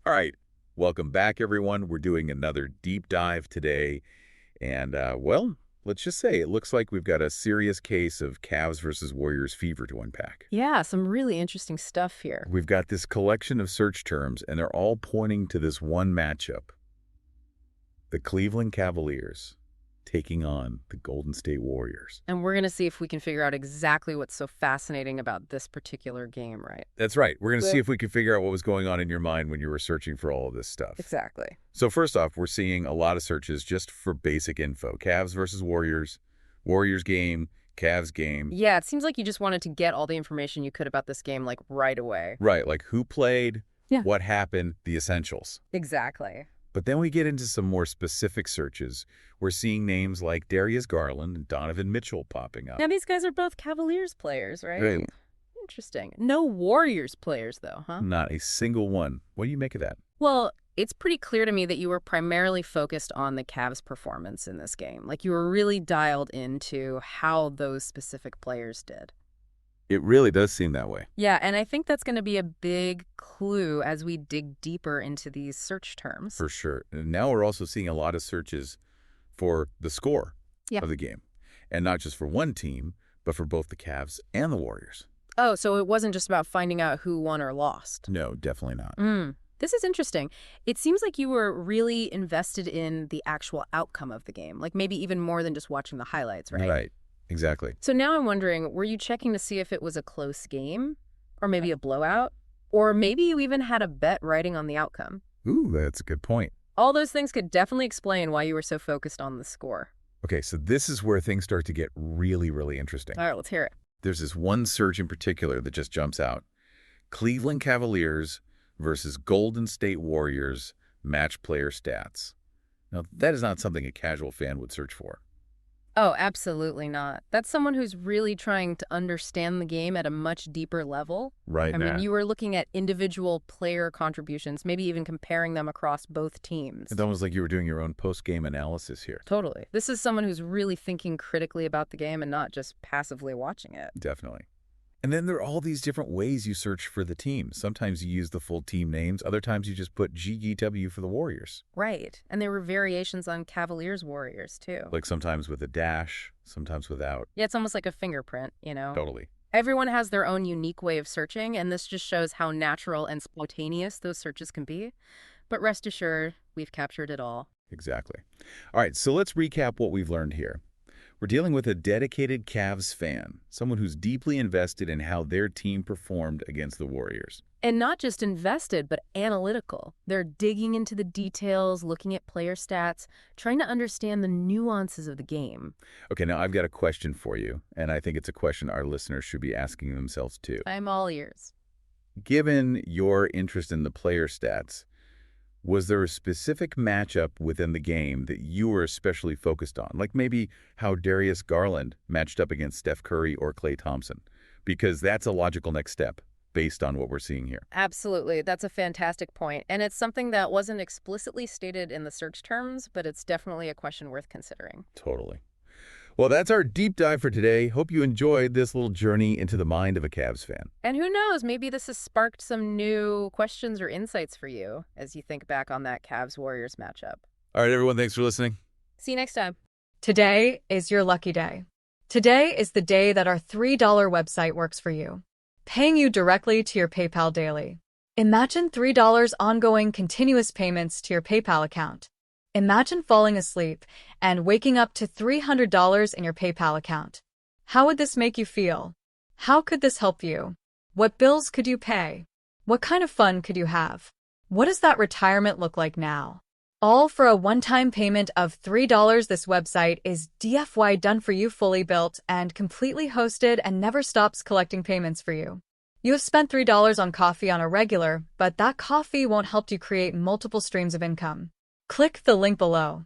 All right, welcome back, everyone. We're doing another deep dive today. And, well, let's just say it looks like we've got a serious case of Cavs versus Warriors fever to unpack. Yeah, some really interesting stuff here. We've got this collection of search terms, and they're all pointing to this one matchup. The Cleveland Cavaliers taking on the Golden State Warriors. And we're going to see if we can figure out exactly what's so fascinating about this particular game, right? That's right. We're going to see if we can figure out what was going on in your mind when you were searching for all of this stuff. Exactly. So first off, we're seeing a lot of searches just for basic info. Cavs versus Warriors, Warriors game, Cavs game. Yeah, it seems like you just wanted to get all the information you could about this game, like, right away. Right, like who played, Yeah. what happened, the essentials. Exactly. But then we get into some more specific searches. We're seeing names like Darius Garland and Donovan Mitchell popping up. Now, these guys are both Cavaliers players, right? Right. Interesting. No Warriors players, though, huh? Not a single one. What do you make of that? Well, it's pretty clear to me that you were primarily focused on the Cavs' performance in this game. Like, you were really dialed into how those specific players did. It really does seem that way. Yeah, and I think that's going to be a big clue as we dig deeper into these search terms. For sure. And now we're also seeing a lot of searches for the score of the game. And not just for one team, but for both the Cavs and the Warriors. Oh, so it wasn't just about finding out who won or lost. No, definitely not. This is interesting. It seems like you were really invested in the actual outcome of the game, like maybe even more than just watching the highlights, right? Right. Exactly. So now I'm wondering, were you checking to see if it was a close game, or maybe a blowout, or maybe you even had a bet riding on the outcome? Ooh, that's a good point. All those things could definitely explain why you were so focused on the score. Okay, so this is where things start to get really, really interesting. All right, let's hear it. There's this one search in particular that just jumps out. Cleveland Cavaliers versus Golden State Warriors match player stats. Now, that is not something a casual fan would search for. Oh, absolutely not. That's someone who's really trying to understand the game at a much deeper level. Right, I mean, you were looking at individual player contributions, maybe even comparing them across both teams. It's almost like you were doing your own post-game analysis here. Totally. This is someone who's really thinking critically about the game and not just passively watching it. Definitely. And then there are all these different ways you search for the team. Sometimes you use the full team names. Other times you just put GEW for the Warriors. Right. And there were variations on Cavaliers Warriors, too. Like sometimes with a dash, sometimes without. Yeah, it's almost like a fingerprint, you know? Totally. Everyone has their own unique way of searching, and this just shows how natural and spontaneous those searches can be. But rest assured, we've captured it all. Exactly. All right, so let's recap what we've learned here. We're dealing with a dedicated Cavs fan, someone who's deeply invested in how their team performed against the Warriors. And not just invested, but analytical. They're digging into the details, looking at player stats, trying to understand the nuances of the game. Okay, now I've got a question for you, and I think it's a question our listeners should be asking themselves too. I'm all ears. Given your interest in the player stats, was there a specific matchup within the game that you were especially focused on? Like maybe how Darius Garland matched up against Steph Curry or Klay Thompson? Because that's a logical next step based on what we're seeing here. Absolutely. That's a fantastic point. And it's something that wasn't explicitly stated in the search terms, but it's definitely a question worth considering. Totally. Well, that's our deep dive for today. Hope you enjoyed this little journey into the mind of a Cavs fan. And who knows, maybe this has sparked some new questions or insights for you as you think back on that Cavs-Warriors matchup. All right, everyone, thanks for listening. See you next time. Today is your lucky day. Today is the day that our $3 website works for you, paying you directly to your PayPal daily. Imagine $3 ongoing continuous payments to your PayPal account. Imagine falling asleep and waking up to $300 in your PayPal account. How would this make you feel? How could this help you? What bills could you pay? What kind of fun could you have? What does that retirement look like now? All for a one-time payment of $3. This website is DFY done for you, fully built and completely hosted, and never stops collecting payments for you. You have spent $3 on coffee on a regular, but that coffee won't help you create multiple streams of income. Click the link below.